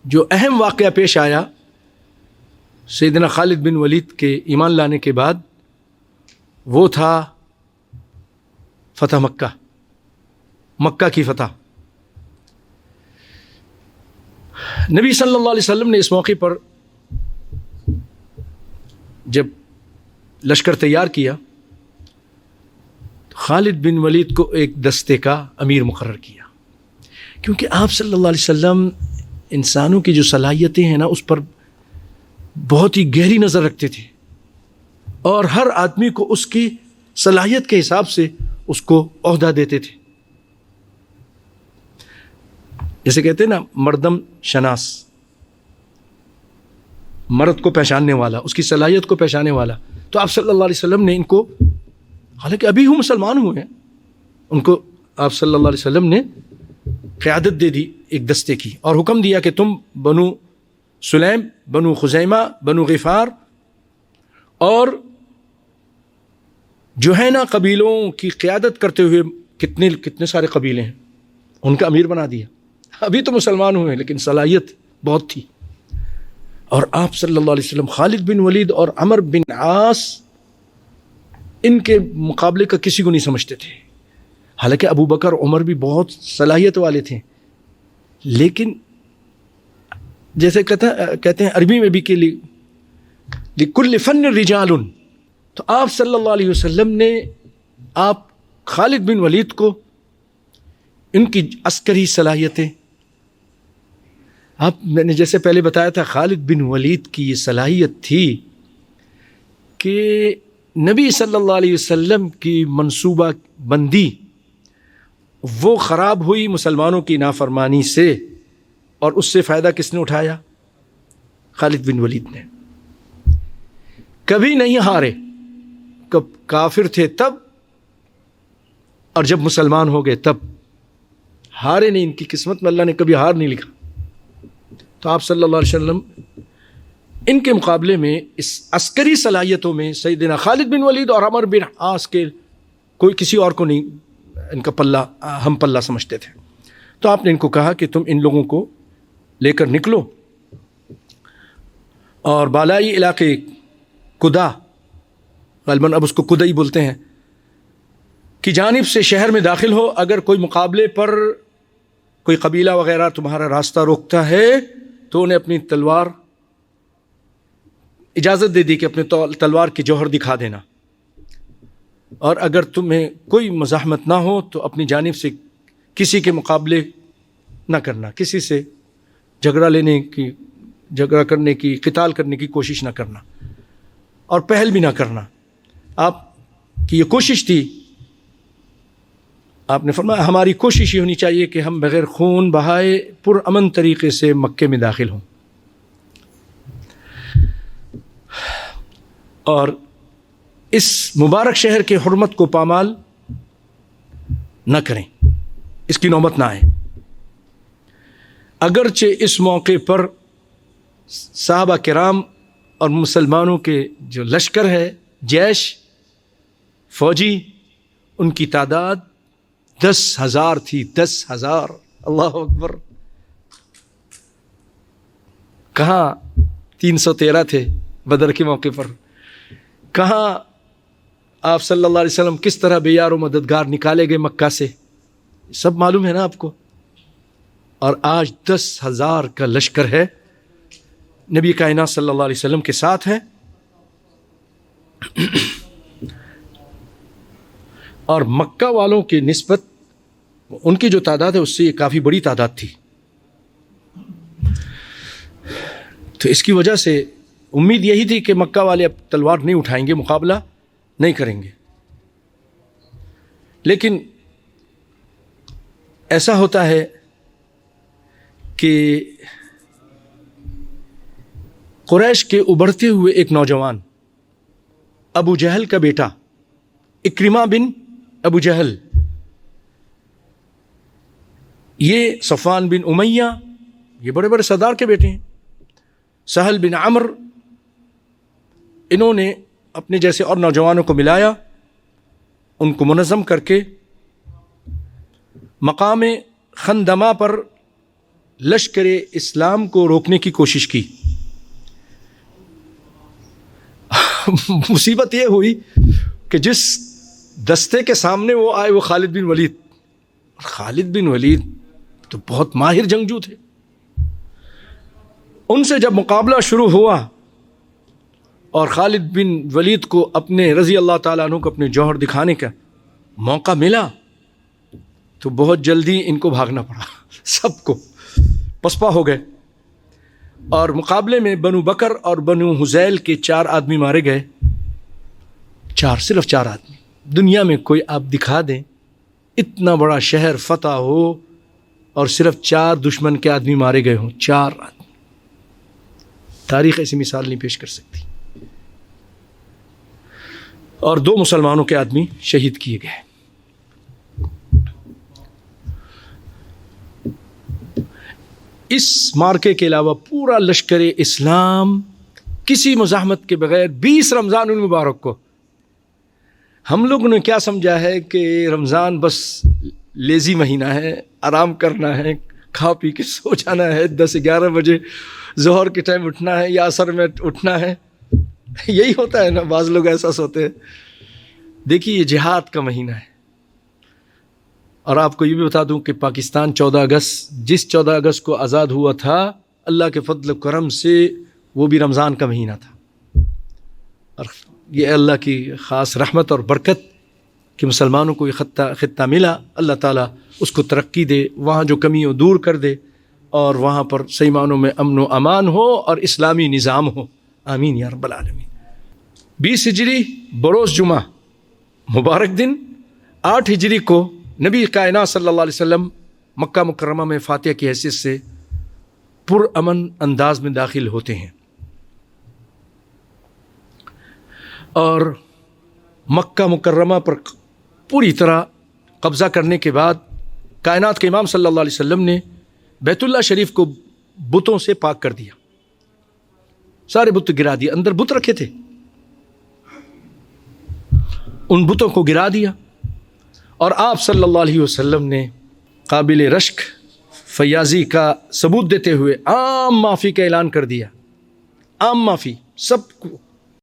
جو اہم واقعہ پیش آیا سیدنا خالد بن ولید کے ایمان لانے کے بعد وہ تھا فتح مکہ، مکہ کی فتح۔ نبی صلی اللہ علیہ وسلم نے اس موقع پر جب لشکر تیار کیا تو خالد بن ولید کو ایک دستے کا امیر مقرر کیا، کیونکہ آپ صلی اللہ علیہ وسلم انسانوں کی جو صلاحیتیں ہیں نا اس پر بہت ہی گہری نظر رکھتے تھے، اور ہر آدمی کو اس کی صلاحیت کے حساب سے اس کو عہدہ دیتے تھے۔ جیسے کہتے ہیں نا مردم شناس، مرد کو پہچاننے والا، اس کی صلاحیت کو پہچاننے والا۔ تو آپ صلی اللہ علیہ وسلم نے ان کو، حالانکہ ابھی ہوں مسلمان ہوئے ہیں، ان کو آپ صلی اللہ علیہ وسلم نے قیادت دے دی ایک دستے کی، اور حکم دیا کہ تم بنو سلیم، بنو خزیمہ، بنو غفار اور جوہینہ قبیلوں کی قیادت کرتے ہوئے کتنے سارے قبیلے ہیں ان کا امیر بنا دیا۔ ابھی تو مسلمان ہوئے لیکن صلاحیت بہت تھی، اور آپ صلی اللہ علیہ وسلم خالد بن ولید اور عمر بن عاص ان کے مقابلے کا کسی کو نہیں سمجھتے تھے۔ حالانکہ ابو بکر عمر بھی بہت صلاحیت والے تھے، لیکن جیسے کہتے ہیں عربی میں بھی کہ لکل فن رجال، تو آپ صلی اللہ علیہ وسلم نے آپ خالد بن ولید کو ان کی عسکری صلاحیتیں، میں نے جیسے پہلے بتایا تھا خالد بن ولید کی یہ صلاحیت تھی کہ نبی صلی اللہ علیہ وسلم کی منصوبہ بندی وہ خراب ہوئی مسلمانوں کی نافرمانی سے، اور اس سے فائدہ کس نے اٹھایا؟ خالد بن ولید نے۔ کبھی نہیں ہارے، کب کافر تھے تب، اور جب مسلمان ہو گئے تب ہارے نہیں۔ ان کی قسمت میں اللہ نے کبھی ہار نہیں لکھا۔ تو آپ صلی اللہ علیہ وسلم ان کے مقابلے میں اس عسکری صلاحیتوں میں سیدنا خالد بن ولید اور عمر بن عاص کے کوئی کسی اور کو نہیں ان کا پلہ ہم پلہ سمجھتے تھے۔ تو آپ نے ان کو کہا کہ تم ان لوگوں کو لے کر نکلو اور بالائی علاقے کدا، غالباً اب اس کو کدئی بولتے ہیں، کی جانب سے شہر میں داخل ہو۔ اگر کوئی مقابلے پر کوئی قبیلہ وغیرہ تمہارا راستہ روکتا ہے تو انہیں اپنی تلوار، اجازت دے دی کہ اپنے تلوار کی جوہر دکھا دینا، اور اگر تمہیں کوئی مزاحمت نہ ہو تو اپنی جانب سے کسی کے مقابلے نہ کرنا، کسی سے جھگڑا کرنے کی، قتال کرنے کی کوشش نہ کرنا، اور پہل بھی نہ کرنا۔ آپ کی یہ کوشش تھی، آپ نے فرمایا ہماری کوشش یہ ہونی چاہیے کہ ہم بغیر خون بہائے پرامن طریقے سے مکے میں داخل ہوں، اور اس مبارک شہر کے حرمت کو پامال نہ کریں، اس کی نوبت نہ آئے۔ اگرچہ اس موقع پر صحابہ کرام اور مسلمانوں کے جو لشکر ہے، جیش، فوجی، ان کی تعداد 10,000 تھی، 10,000۔ اللہ اکبر! کہاں 313 تھے بدر کے موقع پر، کہاں آپ صلی اللہ علیہ وسلم کس طرح بے یار و مددگار نکالے گئے مکہ سے، سب معلوم ہے نا آپ کو۔ اور آج 10,000 کا لشکر ہے، نبی کائنات صلی اللہ علیہ وسلم کے ساتھ ہے، اور مکہ والوں کی نسبت ان کی جو تعداد ہے اس سے یہ کافی بڑی تعداد تھی۔ تو اس کی وجہ سے امید یہی تھی کہ مکہ والے اب تلوار نہیں اٹھائیں گے، مقابلہ نہیں کریں گے، لیکن ایسا ہوتا ہے کہ قریش کے ابھرتے ہوئے ایک نوجوان، ابو جہل کا بیٹا اکرمہ بن ابو جہل، یہ صفوان بن امیہ، یہ بڑے بڑے سردار کے بیٹے ہیں، سہل بن عمر، انہوں نے اپنے جیسے اور نوجوانوں کو ملایا، ان کو منظم کر کے مقام خندمہ پر لشکر اسلام کو روکنے کی کوشش کی. مصیبت یہ ہوئی کہ جس دستے کے سامنے وہ آئے وہ خالد بن ولید. خالد بن ولید تو بہت ماہر جنگجو تھے. ان سے جب مقابلہ شروع ہوا اور خالد بن ولید کو اپنے رضی اللہ تعالیٰ عنہ کو اپنے جوہر دکھانے کا موقع ملا تو بہت جلدی ان کو بھاگنا پڑا. سب کو پسپا ہو گئے اور مقابلے میں بنو بکر اور بنو حذیل کے 4 آدمی مارے گئے. 4، صرف 4 آدمی. دنیا میں کوئی آپ دکھا دیں اتنا بڑا شہر فتح ہو اور صرف 4 دشمن کے آدمی مارے گئے ہوں. 4 آدمی. تاریخ ایسی مثال نہیں پیش کر سکتی. اور 2 مسلمانوں کے آدمی شہید کیے گئے. اس مارکے کے علاوہ پورا لشکر اسلام کسی مزاحمت کے بغیر 20 رمضان المبارک کو ہم لوگوں نے کیا سمجھا ہے کہ رمضان بس لیزی مہینہ ہے، آرام کرنا ہے، کھا پی کے سو جانا ہے، 10-11 بجے ظہر کے ٹائم اٹھنا ہے یا عصر میں اٹھنا ہے. یہی ہوتا ہے نا، بعض لوگ ایسا سوتے ہیں. دیکھیے یہ جہاد کا مہینہ ہے. اور آپ کو یہ بھی بتا دوں کہ پاکستان 14 اگست جس 14 اگست کو آزاد ہوا تھا، اللہ کے فضل و کرم سے وہ بھی رمضان کا مہینہ تھا. اور یہ اللہ کی خاص رحمت اور برکت کہ مسلمانوں کو یہ خطہ ملا. اللہ تعالیٰ اس کو ترقی دے، وہاں جو کمی ہو دور کر دے اور وہاں پر صحیح معنوں میں امن و امان ہو اور اسلامی نظام ہو. آمین یا رب العالمین. 20 ہجری بروز جمعہ مبارک دن 8 ہجری کو نبی کائنات صلی اللہ علیہ وسلم مکہ مکرمہ میں فاتح کی حیثیت سے پرامن انداز میں داخل ہوتے ہیں. اور مکہ مکرمہ پر پوری طرح قبضہ کرنے کے بعد کائنات کے امام صلی اللہ علیہ وسلم نے بیت اللہ شریف کو بتوں سے پاک کر دیا. سارے بت گرا دیا. اندر بت رکھے تھے، ان بتوں کو گرا دیا. اور آپ صلی اللہ علیہ وسلم نے قابل رشک فیاضی کا ثبوت دیتے ہوئے عام معافی کا اعلان کر دیا. عام معافی سب کو